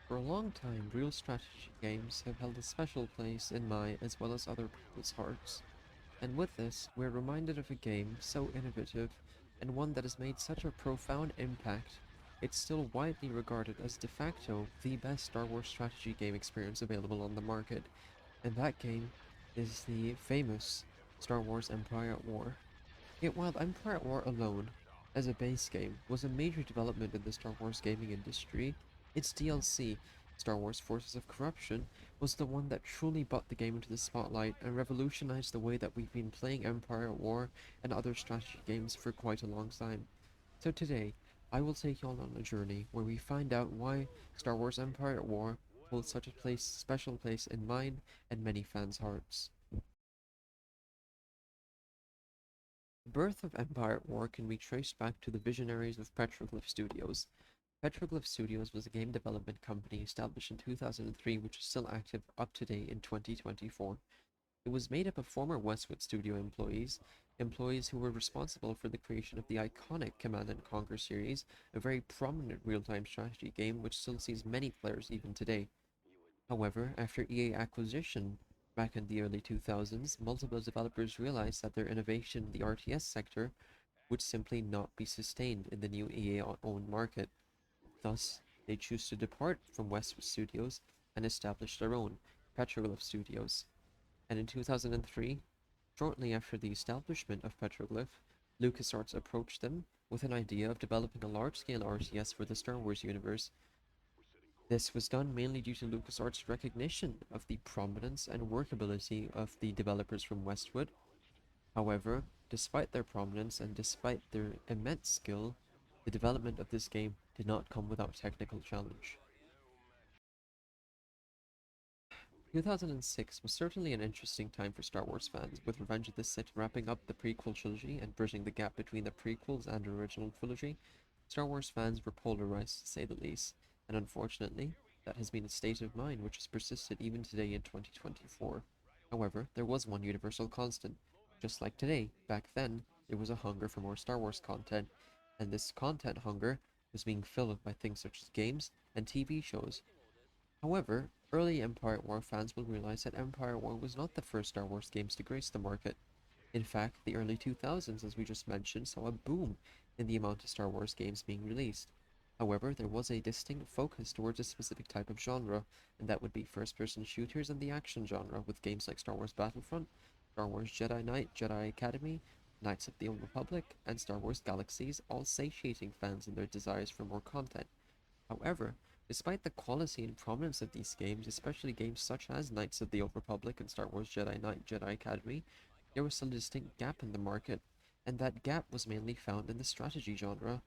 For a long time, real strategy games have held a special place in my as well as other people's hearts. And with this, we're reminded of a game so innovative and one that has made such a profound impact. It's still widely regarded as de facto the best Star Wars strategy game experience available on the market, and that game is the famous Star Wars Empire at War. Yet while Empire at War alone, as a base game, was a major development in the Star Wars gaming industry, its DLC, Star Wars Forces of Corruption, was the one that truly brought the game into the spotlight and revolutionized the way that we've been playing Empire at War and other strategy games for quite a long time. So today, I will take you all on a journey where we find out why Star Wars Empire at War holds such a special place in mine and many fans' hearts. The birth of Empire at War can be traced back to the visionaries of Petroglyph Studios. Petroglyph Studios was a game development company established in 2003 which is still active up to date in 2024. It was made up of former Westwood Studio employees who were responsible for the creation of the iconic Command and Conquer series, a very prominent real-time strategy game which still sees many players even today. However, after EA acquisition back in the early 2000s, multiple developers realized that their innovation in the RTS sector would simply not be sustained in the new EA-owned market. Thus, they choose to depart from Westwood Studios and establish their own, Petroglyph Studios. And in 2003, shortly after the establishment of Petroglyph, LucasArts approached them with an idea of developing a large-scale RTS for the Star Wars universe. This was done mainly due to LucasArts' recognition of the prominence and workability of the developers from Westwood. However, despite their prominence and despite their immense skill, the development of this game did not come without technical challenge. 2006 was certainly an interesting time for Star Wars fans, with Revenge of the Sith wrapping up the prequel trilogy and bridging the gap between the prequels and original trilogy. Star Wars fans were polarized, to say the least, and unfortunately, that has been a state of mind which has persisted even today in 2024. However, there was one universal constant. Just like today, back then, there was a hunger for more Star Wars content, and this content hunger was being filled by things such as games and TV shows. However, early Empire War fans will realize that Empire War was not the first Star Wars games to grace the market. In fact, the early 2000s, as we just mentioned, saw a boom in the amount of Star Wars games being released. However, there was a distinct focus towards a specific type of genre, and that would be first-person shooters and the action genre, with games like Star Wars Battlefront, Star Wars Jedi Knight, Jedi Academy, Knights of the Old Republic, and Star Wars Galaxies, all satiating fans in their desires for more content. However, despite the quality and prominence of these games, especially games such as Knights of the Old Republic and Star Wars Jedi Knight Jedi Academy, there was still a distinct gap in the market, and that gap was mainly found in the strategy genre.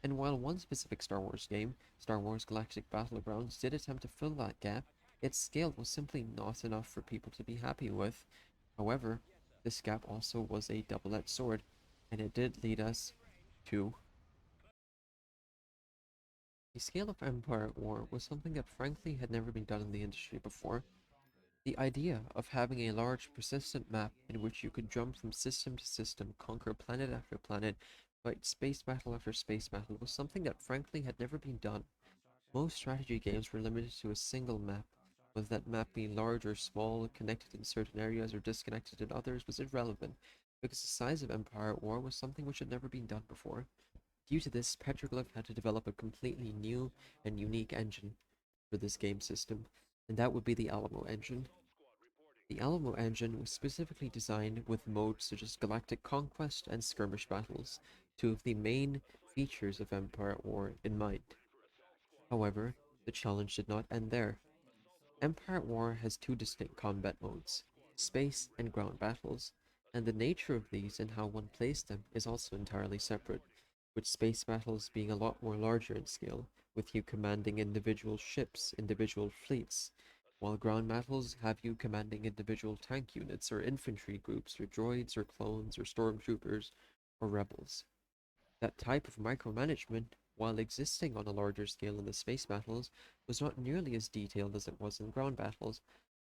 And while one specific Star Wars game, Star Wars Galactic Battlegrounds, did attempt to fill that gap, its scale was simply not enough for people to be happy with. However, this gap also was a double-edged sword, and it did lead us to the scale of Empire at War was something that frankly had never been done in the industry before. The idea of having a large, persistent map in which you could jump from system to system, conquer planet after planet, fight space battle after space battle was something that frankly had never been done. Most strategy games were limited to a single map, whether that map be large or small, connected in certain areas or disconnected in others was irrelevant, because the size of Empire at War was something which had never been done before. Due to this, Petroglyph had to develop a completely new and unique engine for this game system, and that would be the Alamo engine. The Alamo engine was specifically designed with modes such as Galactic Conquest and Skirmish Battles, two of the main features of Empire at War in mind. However, the challenge did not end there. Empire at War has two distinct combat modes, space and ground battles, and the nature of these and how one plays them is also entirely separate, with space battles being a lot more larger in scale, with you commanding individual ships, individual fleets, while ground battles have you commanding individual tank units or infantry groups or droids or clones or stormtroopers or rebels. That type of micromanagement, while existing on a larger scale in the space battles, was not nearly as detailed as it was in ground battles.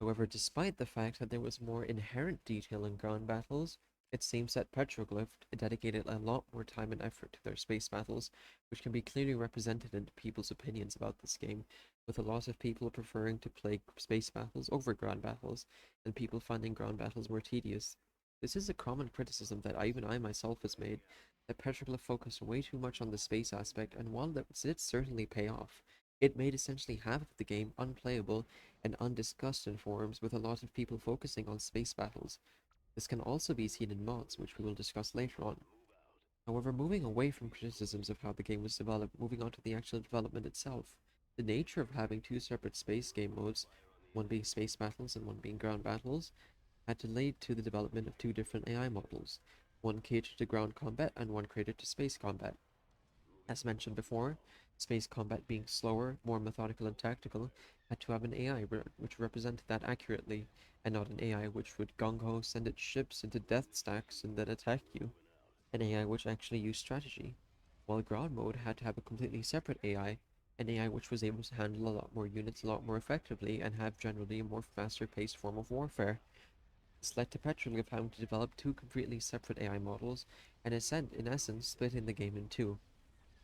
However, despite the fact that there was more inherent detail in ground battles, It seems that Petroglyph dedicated a lot more time and effort to their space battles, which can be clearly represented in people's opinions about this game, with a lot of people preferring to play space battles over ground battles, and people finding ground battles more tedious. This is a common criticism that even I myself has made, that Petroglyph focused way too much on the space aspect, and while that did certainly pay off, it made essentially half of the game unplayable and undiscussed in forums, with a lot of people focusing on space battles. This can also be seen in mods, which we will discuss later on. However, moving away from criticisms of how the game was developed, moving on to the actual development itself, the nature of having two separate space game modes, one being space battles and one being ground battles, had to lead to the development of two different AI models, one catered to ground combat and one catered to space combat. As mentioned before, space combat being slower, more methodical and tactical, had to have an AI which represented that accurately, and not an AI which would gung-ho send its ships into death stacks and then attack you. An AI which actually used strategy. While ground mode had to have a completely separate AI, an AI which was able to handle a lot more units a lot more effectively and have generally a more faster paced form of warfare. This led to Petroglyph having to develop two completely separate AI models, and in essence splitting the game in two.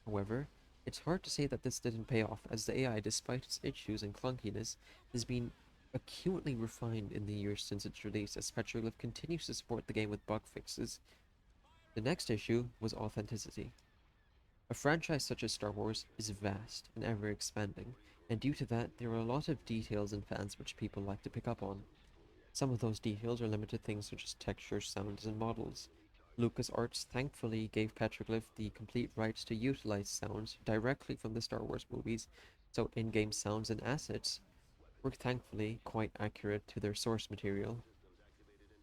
However, it's hard to say that this didn't pay off, as the AI, despite its issues and clunkiness, has been acutely refined in the years since its release, as Petroglyph continues to support the game with bug fixes. The next issue was authenticity. A franchise such as Star Wars is vast and ever expanding, and due to that, there are a lot of details and fans which people like to pick up on. Some of those details are limited things such as textures, sounds, and models. LucasArts thankfully gave Petroglyph the complete rights to utilize sounds directly from the Star Wars movies, so in-game sounds and assets were thankfully quite accurate to their source material.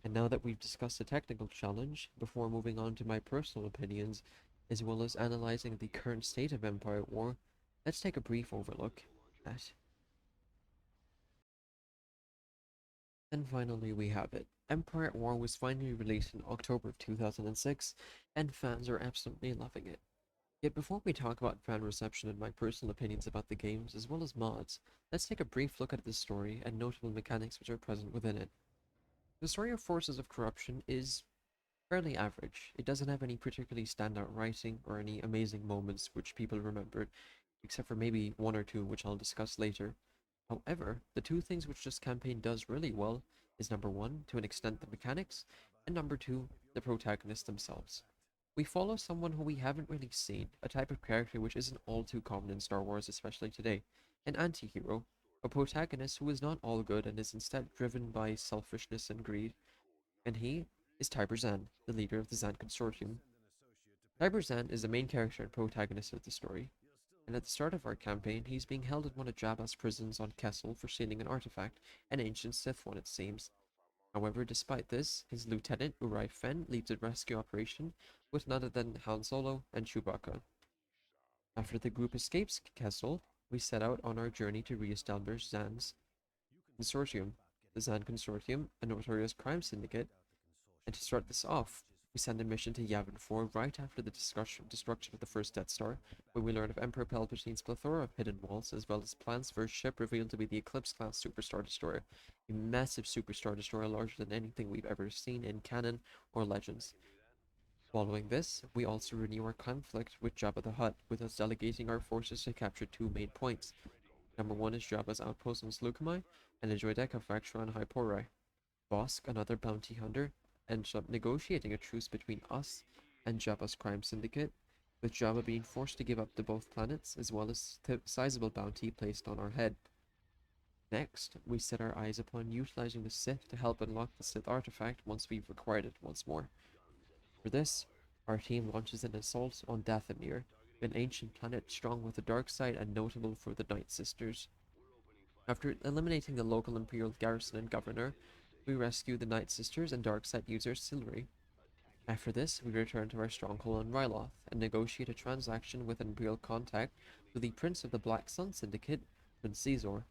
And now that we've discussed the technical challenge, before moving on to my personal opinions, as well as analyzing the current state of Empire at War, let's take a brief overlook at. And finally, we have it. Empire at War was finally released in October of 2006, and fans are absolutely loving it. Yet before we talk about fan reception and my personal opinions about the games, as well as mods, let's take a brief look at the story and notable mechanics which are present within it. The story of Forces of Corruption is fairly average. It doesn't have any particularly standout writing or any amazing moments which people remember, except for maybe one or two which I'll discuss later. However, the two things which this campaign does really well is number one, to an extent, the mechanics, and number two, the protagonists themselves. We follow someone who we haven't really seen, a type of character which isn't all too common in Star Wars, especially today, an anti-hero, a protagonist who is not all good and is instead driven by selfishness and greed, and he is Tiber Zan, the leader of the Zan Consortium. Tiber Zan is the main character and protagonist of the story, and at the start of our campaign, he's being held in one of Jabba's prisons on Kessel for stealing an artifact, an ancient Sith one it seems. However, despite this, his lieutenant, Uri Fenn, leads a rescue operation with none other than Han Solo and Chewbacca. After the group escapes Kessel, we set out on our journey to re-establish Zan's consortium. The Zan Consortium, a notorious crime syndicate, and to start this off, we send a mission to Yavin 4 right after the destruction of the first Death Star, when we learn of Emperor Palpatine's plethora of hidden walls, as well as plans for a ship revealed to be the Eclipse-class Superstar Destroyer, a massive Superstar Destroyer larger than anything we've ever seen in canon or Legends. Following this, we also renew our conflict with Jabba the Hutt, with us delegating our forces to capture two main points. Number one is Jabba's outpost on Slukamai, and the Droideka factory on Hyporai. Bosk, another bounty hunter, ends up negotiating a truce between us and Jabba's crime syndicate, with Jabba being forced to give up the both planets, as well as the sizable bounty placed on our head. Next, we set our eyes upon utilizing the Sith to help unlock the Sith artifact once we've acquired it once more. For this, our team launches an assault on Dathomir, an ancient planet strong with the dark side and notable for the Night Sisters. After eliminating the local Imperial garrison and governor, we rescue the Night Sisters and Darkseid user Silvery. After this, we return to our stronghold on Ryloth and negotiate a transaction with an Imperial contact with the Prince of the Black Sun Syndicate, Prince Caesar.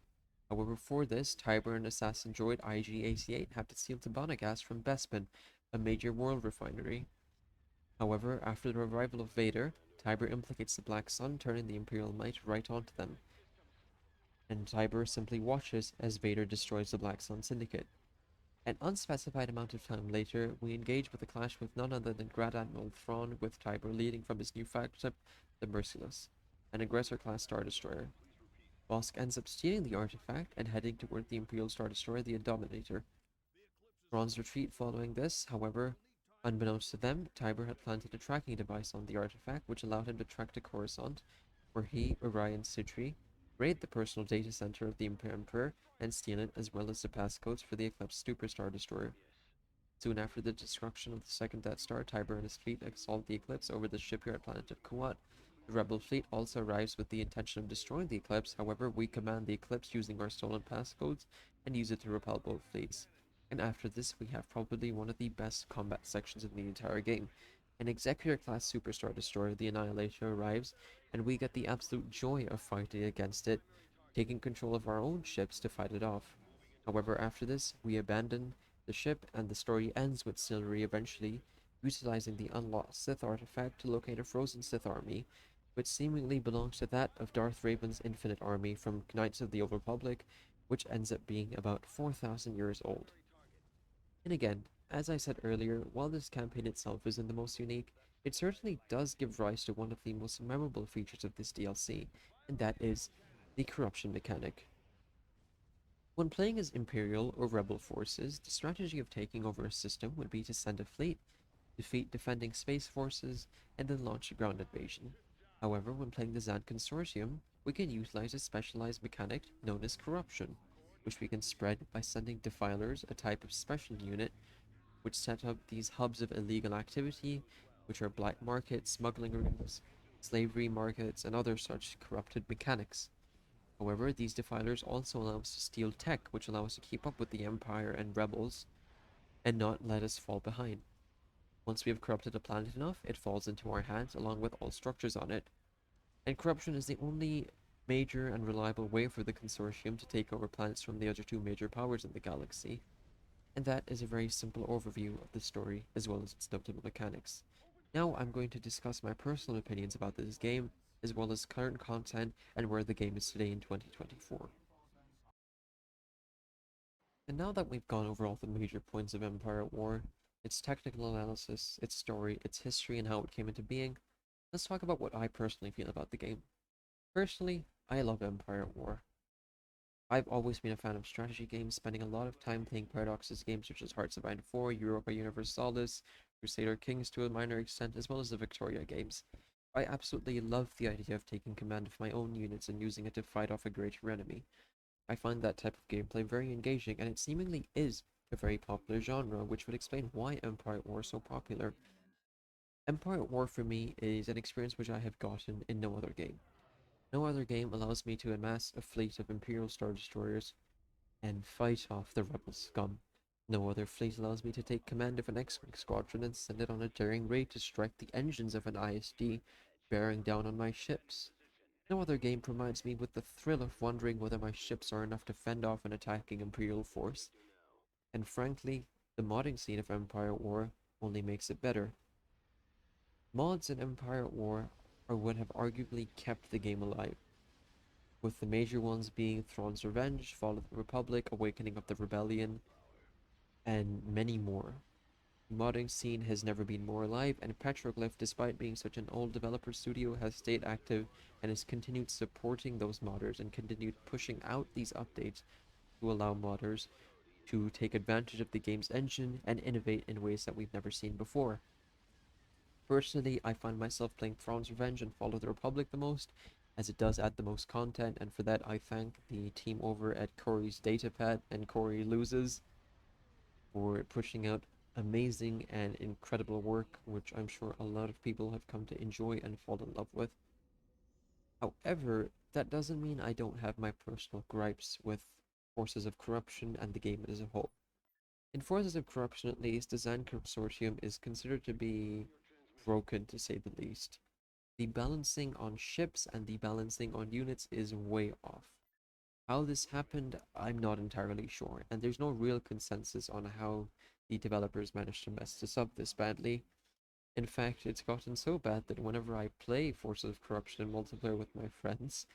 However, for this, Tiber and assassin droid IG-88 have to steal Tabana gas from Bespin, a major world refinery. However, after the arrival of Vader, Tiber implicates the Black Sun, turning the Imperial might right onto them, and Tiber simply watches as Vader destroys the Black Sun Syndicate. An unspecified amount of time later, we engage with a clash with none other than Grand Admiral Thrawn, with Tiber leading from his new flagship, the Merciless, an aggressor-class Star Destroyer. Bosk ends up stealing the artifact and heading toward the Imperial Star Destroyer, the Dominator. Thrawn's retreat following this, however, unbeknownst to them, Tiber had planted a tracking device on the artifact, which allowed him to track to Coruscant, where he, Orion Sitri, raid the personal data center of the Emperor and steal it, as well as the passcodes for the Eclipse Superstar Destroyer. Soon after the destruction of the second Death Star, Tiber and his fleet assault the Eclipse over the shipyard planet of Kuat. The Rebel fleet also arrives with the intention of destroying the Eclipse. However, we command the Eclipse using our stolen passcodes and use it to repel both fleets. And after this, we have probably one of the best combat sections in the entire game. An Executor-class Superstar Destroyer, the Annihilator, arrives, and we get the absolute joy of fighting against it, taking control of our own ships to fight it off. However, after this, we abandon the ship, and the story ends with Silvery eventually utilizing the unlocked Sith artifact to locate a frozen Sith army, which seemingly belongs to that of Darth Raven's Infinite Army from Knights of the Old Republic, which ends up being about 4,000 years old. And again, as I said earlier, while this campaign itself isn't the most unique, it certainly does give rise to one of the most memorable features of this DLC, and that is the corruption mechanic. When playing as Imperial or Rebel forces, the strategy of taking over a system would be to send a fleet, defeat defending space forces, and then launch a ground invasion. However, when playing the Zan Consortium, we can utilize a specialized mechanic known as Corruption, which we can spread by sending Defilers, a type of special unit, which set up these hubs of illegal activity, which are black markets, smuggling rings, slavery markets, and other such corrupted mechanics. However, these defilers also allow us to steal tech, which allow us to keep up with the Empire and rebels and not let us fall behind. Once we have corrupted a planet enough, it falls into our hands along with all structures on it. And corruption is the only major and reliable way for the consortium to take over planets from the other two major powers in the galaxy. And that is a very simple overview of the story as well as its notable mechanics. Now I'm going to discuss my personal opinions about this game, as well as current content and where the game is today in 2024. And now that we've gone over all the major points of Empire at War, its technical analysis, its story, its history, and how it came into being, let's talk about what I personally feel about the game. Personally, I love Empire at War. I've always been a fan of strategy games, spending a lot of time playing Paradox's games such as Hearts of Iron 4, Europa Universalis, Crusader Kings to a minor extent, as well as the Victoria games. I absolutely love the idea of taking command of my own units and using it to fight off a greater enemy. I find that type of gameplay very engaging, and it seemingly is a very popular genre, which would explain why Empire at War is so popular. Empire at War for me is an experience which I have gotten in no other game. No other game allows me to amass a fleet of Imperial Star Destroyers and fight off the rebel scum. No other fleet allows me to take command of an X-Wing squadron and send it on a daring raid to strike the engines of an ISD, bearing down on my ships. No other game provides me with the thrill of wondering whether my ships are enough to fend off an attacking Imperial force. And frankly, the modding scene of Empire at War only makes it better. Mods in Empire at War are what have arguably kept the game alive, with the major ones being Thrawn's Revenge, Fall of the Republic, Awakening of the Rebellion, and many more. The modding scene has never been more alive, and Petroglyph, despite being such an old developer studio, has stayed active and has continued supporting those modders and continued pushing out these updates to allow modders to take advantage of the game's engine and innovate in ways that we've never seen before. Personally, I find myself playing Thrawn's Revenge and Fall of the Republic the most, as it does add the most content, and for that I thank the team over at Corey's Datapad and Corey Loses for pushing out amazing and incredible work, which I'm sure a lot of people have come to enjoy and fall in love with. However, that doesn't mean I don't have my personal gripes with Forces of Corruption and the game as a whole. In Forces of Corruption, at least, the Zan Consortium is considered to be broken, to say the least. The balancing on ships and the balancing on units is way off. How this happened, I'm not entirely sure, and there's no real consensus on how the developers managed to mess this up this badly. In fact, it's gotten so bad that whenever I play Forces of Corruption in multiplayer with my friends,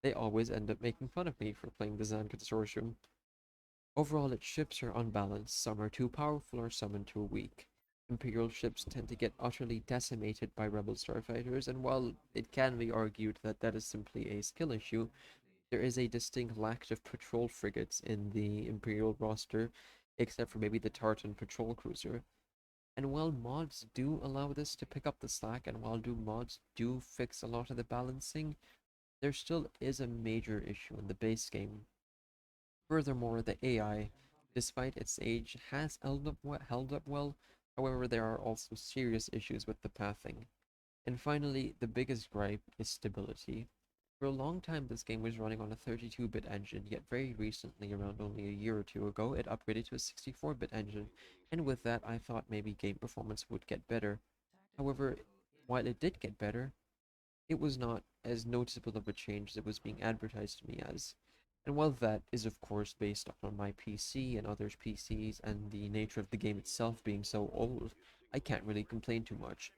they always end up making fun of me for playing the Zan Consortium. Overall, its ships are unbalanced, some are too powerful or some are too weak. Imperial ships tend to get utterly decimated by rebel starfighters, and while it can be argued that that is simply a skill issue, there is a distinct lack of patrol frigates in the Imperial roster, except for maybe the Tartan patrol cruiser. And while mods do allow this to pick up the slack, and while mods do fix a lot of the balancing, there still is a major issue in the base game. Furthermore, the AI, despite its age, has held up well. However, there are also serious issues with the pathing. And finally, the biggest gripe is stability. For a long time, this game was running on a 32-bit engine, yet very recently, around only a year or two ago, it upgraded to a 64-bit engine, and with that, I thought maybe game performance would get better. However, while it did get better, it was not as noticeable of a change as it was being advertised to me as. And while that is of course based on my PC and others' PCs and the nature of the game itself being so old, I can't really complain too much.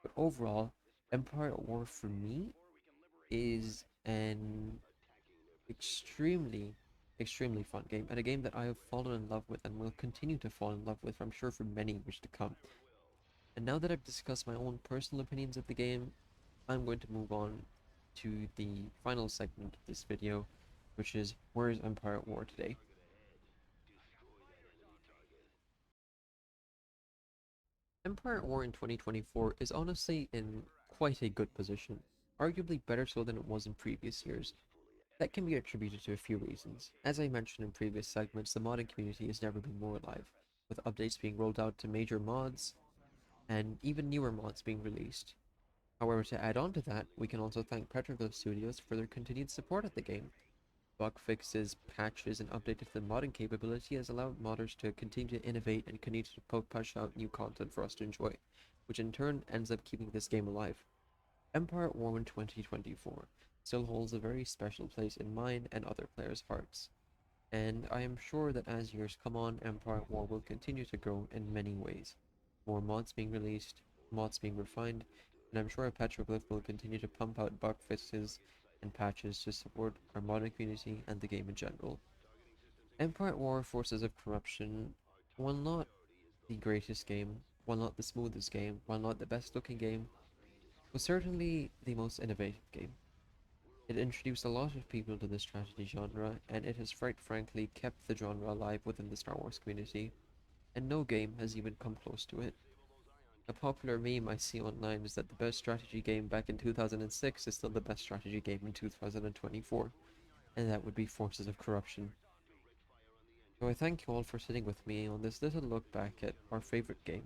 But overall, Empire at War for me is an extremely, extremely fun game, and a game that I have fallen in love with and will continue to fall in love with, I'm sure, for many years to come. And now that I've discussed my own personal opinions of the game, I'm going to move on to the final segment of this video, which is where is Empire at War today? Empire at War in 2024 is honestly in quite a good position, arguably better so than it was in previous years. That can be attributed to a few reasons. As I mentioned in previous segments, the modding community has never been more alive, with updates being rolled out to major mods and even newer mods being released. However, to add on to that, we can also thank Petroglyph Studios for their continued support of the game. Bug fixes, patches, and updated to the modding capability has allowed modders to continue to innovate and continue to push out new content for us to enjoy, which in turn ends up keeping this game alive. Empire at War in 2024 still holds a very special place in mine and other players' hearts, and I am sure that as years come on, Empire at War will continue to grow in many ways. More mods being released, mods being refined, and I'm sure Petroglyph will continue to pump out bug fixes and patches to support our modding community and the game in general. Empire at War Forces of Corruption, while not the greatest game, while not the smoothest game, while not the best looking game, was certainly the most innovative game. It introduced a lot of people to the strategy genre, and it has quite frankly kept the genre alive within the Star Wars community, and no game has even come close to it. A popular meme I see online is that the best strategy game back in 2006 is still the best strategy game in 2024, and that would be Forces of Corruption. So I thank you all for sitting with me on this little look back at our favorite game,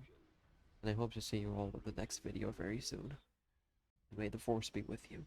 and I hope to see you all in the next video very soon. And may the Force be with you.